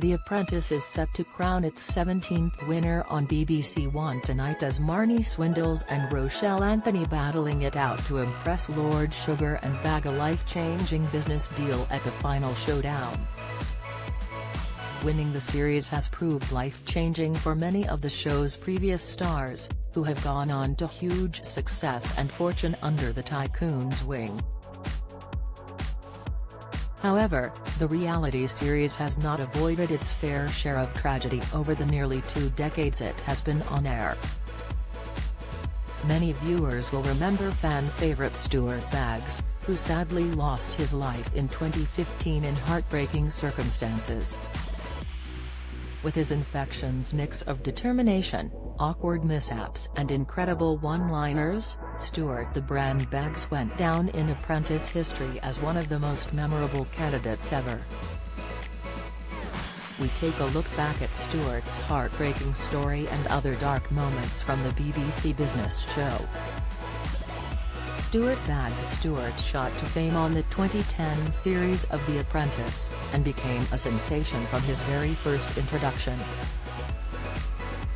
The Apprentice is set to crown its 17th winner on BBC One tonight as Marnie Swindles and Rochelle Anthony battling it out to impress Lord Sugar and bag a life-changing business deal at the final showdown. Winning the series has proved life-changing for many of the show's previous stars, who have gone on to huge success and fortune under the tycoon's wing. However, the reality series has not avoided its fair share of tragedy over the nearly 2 decades it has been on air. Many viewers will remember fan favorite Stuart Baggs, who sadly lost his life in 2015 in heartbreaking circumstances. With his infection's mix of determination, awkward mishaps and incredible one-liners, Stuart "The Brand" Baggs went down in Apprentice history as one of the most memorable candidates ever. We take a look back at Stuart's heartbreaking story and other dark moments from the BBC Business show. Stuart Baggs. Stuart shot to fame on the 2010 series of The Apprentice, and became a sensation from his very first introduction.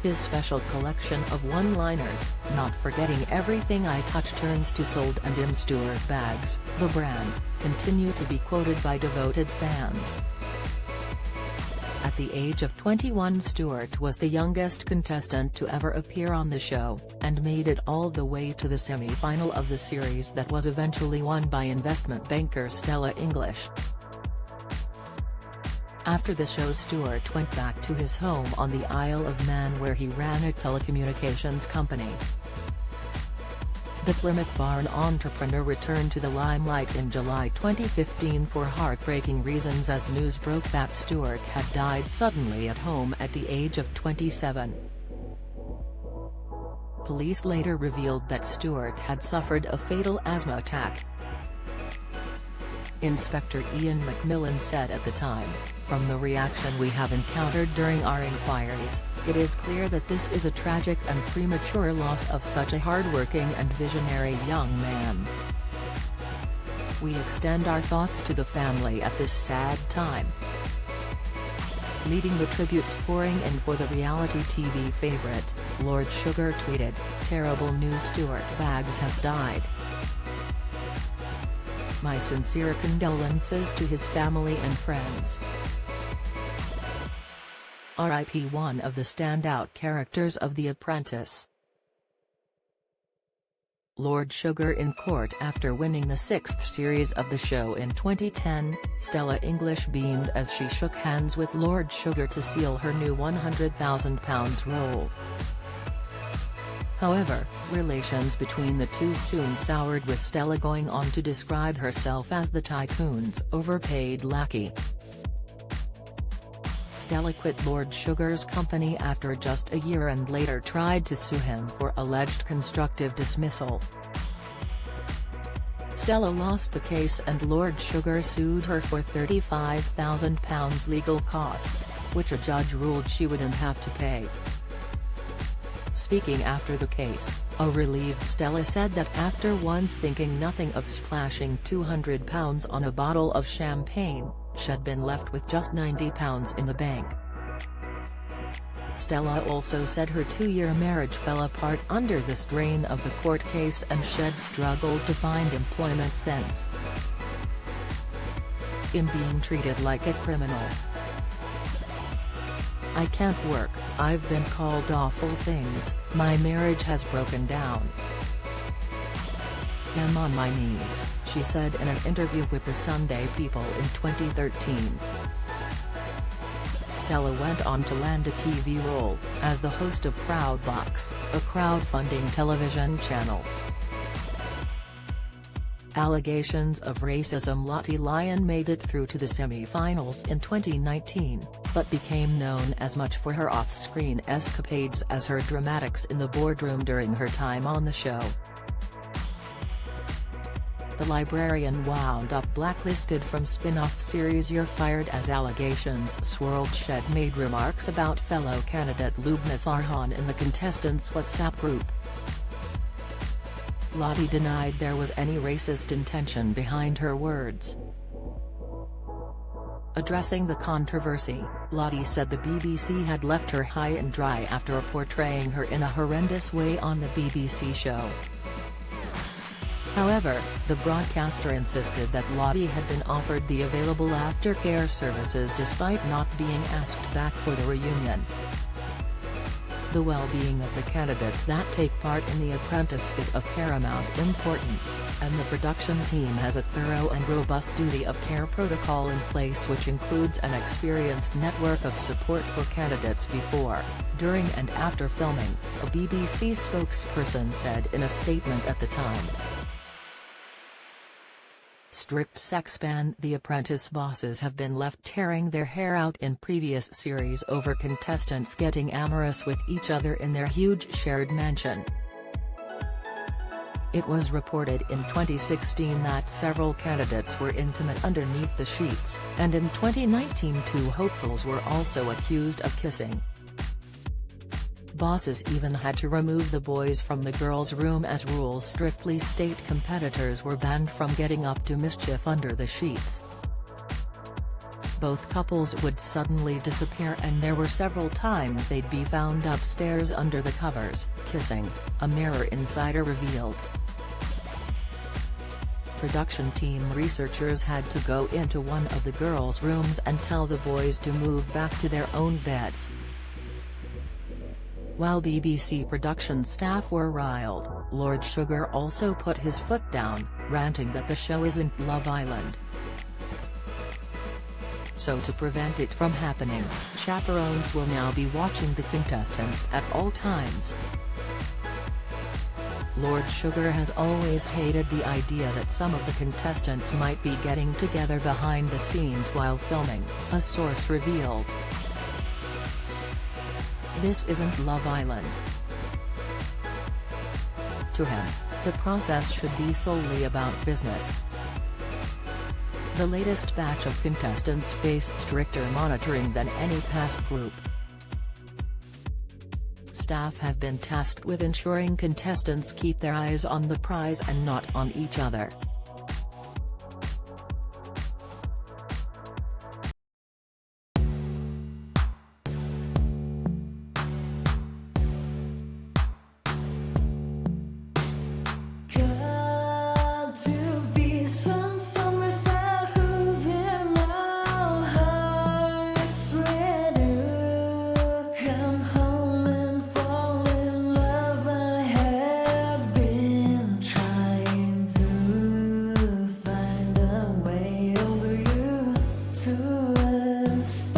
His special collection of one-liners, "Not forgetting everything I touch" turns to "Sold and im Stuart Baggs, the brand," continue to be quoted by devoted fans. At the age of 21, Stuart was the youngest contestant to ever appear on the show, and made it all the way to the semi-final of the series that was eventually won by investment banker Stella English. After the show, Stuart went back to his home on the Isle of Man where he ran a telecommunications company. The Plymouth Barn entrepreneur returned to the limelight in July 2015 for heartbreaking reasons as news broke that Stuart had died suddenly at home at the age of 27. Police later revealed that Stuart had suffered a fatal asthma attack. Inspector Ian McMillan said at the time, "From the reaction we have encountered during our inquiries, it is clear that this is a tragic and premature loss of such a hardworking and visionary young man. We extend our thoughts to the family at this sad time." Leading the tributes pouring in for the reality TV favorite, Lord Sugar tweeted, "Terrible news, Stuart Baggs has died. My sincere condolences to his family and friends. R.I.P. one of the standout characters of The Apprentice." Lord Sugar in court after winning the 6th series of the show in 2010, Stella English beamed as she shook hands with Lord Sugar to seal her new £100,000 role. However, relations between the two soon soured, with Stella going on to describe herself as the tycoon's overpaid lackey. Stella quit Lord Sugar's company after just a year and later tried to sue him for alleged constructive dismissal. Stella lost the case and Lord Sugar sued her for £35,000 legal costs, which a judge ruled she wouldn't have to pay. Speaking after the case, a relieved Stella said that after once thinking nothing of splashing £200 on a bottle of champagne, she'd been left with just £90 in the bank. Stella also said her 2-year marriage fell apart under the strain of the court case and she'd struggled to find employment since. "I'm being treated like a criminal. I can't work, I've been called awful things, my marriage has broken down. I'm on my knees," she said in an interview with the Sunday People in 2013. Stella went on to land a TV role as the host of Crowdbox, a crowdfunding television channel. Allegations of racism. Lottie Lyon made it through to the semi-finals in 2019, but became known as much for her off-screen escapades as her dramatics in the boardroom during her time on the show. The librarian wound up blacklisted from spin-off series You're Fired as allegations swirled. She'd made remarks about fellow candidate Lubna Farhan in the contestants' WhatsApp group. Lottie denied there was any racist intention behind her words. Addressing the controversy, Lottie said the BBC had left her high and dry after portraying her in a horrendous way on the BBC show. However, the broadcaster insisted that Lottie had been offered the available aftercare services despite not being asked back for the reunion. The well-being of the candidates that take part in The Apprentice is of paramount importance, and the production team has a thorough and robust duty of care protocol in place, which includes an experienced network of support for candidates before, during and after filming, a BBC spokesperson said in a statement at the time. Strict sex ban. The Apprentice bosses have been left tearing their hair out in previous series over contestants getting amorous with each other in their huge shared mansion. It was reported in 2016 that several candidates were intimate underneath the sheets, and in 2019 two hopefuls were also accused of kissing. Bosses even had to remove the boys from the girls' room as rules strictly state competitors were banned from getting up to mischief under the sheets. Both couples would suddenly disappear, and there were several times they'd be found upstairs under the covers, kissing, a Mirror insider revealed. Production team researchers had to go into one of the girls' rooms and tell the boys to move back to their own beds. While BBC production staff were riled, Lord Sugar also put his foot down, ranting that the show isn't Love Island. So to prevent it from happening, chaperones will now be watching the contestants at all times. Lord Sugar has always hated the idea that some of the contestants might be getting together behind the scenes while filming, a source revealed. This isn't Love Island. To him, the process should be solely about business. The latest batch of contestants faced stricter monitoring than any past group. Staff have been tasked with ensuring contestants keep their eyes on the prize and not on each other. To us.